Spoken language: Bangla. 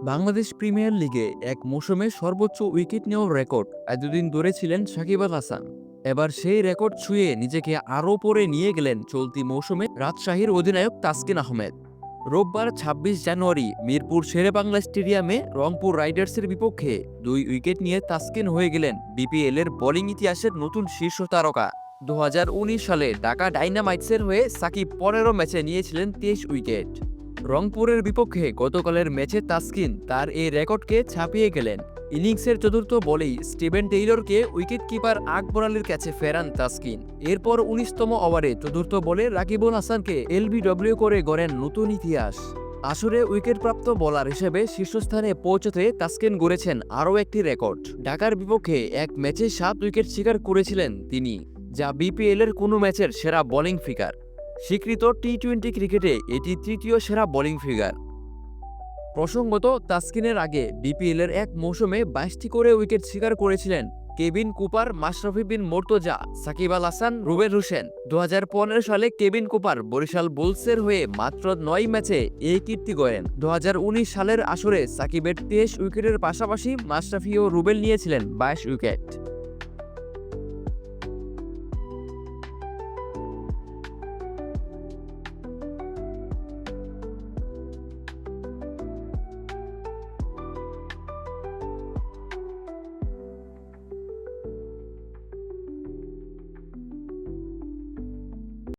বাংলাদেশ প্রিমিয়ার লিগে এক মৌসুমে সর্বোচ্চ উইকেট নেওয়ার রেকর্ড এতদিন ধরে ছিলেন সাকিব আল হাসান। এবার সেই রেকর্ড ছুঁয়ে নিজেকে আরও পরে নিয়ে গেলেন চলতি মৌসুমে রাজশাহীর অধিনায়ক তাসকিন আহমেদ। রোববার ২৬ জানুয়ারি মিরপুর শেরেবাংলা স্টেডিয়ামে রংপুর রাইডার্সের বিপক্ষে ২ উইকেট নিয়ে তাসকিন হয়ে গেলেন বিপিএল এর বোলিং ইতিহাসের নতুন শীর্ষ তারকা। ২০১৯ সালে ঢাকা ডাইনামাইটসের হয়ে সাকিব ১৫ ম্যাচে নিয়েছিলেন ২৩ উইকেট। রংপুরের বিপক্ষে গতকালের ম্যাচে তাসকিন তার এই রেকর্ডকে ছাপিয়ে গেলেন। ইনিংসের চতুর্থ বলেই স্টিভেন টেইলরকে উইকেটকিপার আকবর আলীর কাছে ফেরান তাসকিন। এরপর ১৯তম ওভারে চতুর্থ বলে রাকিবুল হাসানকে এলবিডব্লিউ করে গড়েন নতুন ইতিহাস। আসরে উইকেটপ্রাপ্ত বোলার হিসেবে শীর্ষস্থানে পৌঁছতে তাসকিন গড়েছেন আরও একটি রেকর্ড। ঢাকার বিপক্ষে এক ম্যাচে ৭ উইকেট শিকার করেছিলেন তিনি, যা বিপিএল এর কোনো ম্যাচের সেরা বোলিং ফিগার। স্বীকৃত টি-২০ ক্রিকেটে এটি তৃতীয় সেরা বোলিং ফিগার। প্রসঙ্গত, তাসকিনের আগে বিপিএল এর এক মৌসুমে ২২টি করে উইকেট শিকার করেছিলেন কেভিন কুপার, মাশরাফি বিন মুর্তজা, সাকিব আল হাসান, রুবেল হোসেন। ২০১৫ সালে কেভিন কুপার বরিশাল বুলসের হয়ে মাত্র ৯ ম্যাচে এই কীর্তি গড়েন। ২০১৯ সালের আসরে সাকিবের ২৩ উইকেটের পাশাপাশি মাশরাফি ও রুবেল নিয়েছিলেন ২২ উইকেট।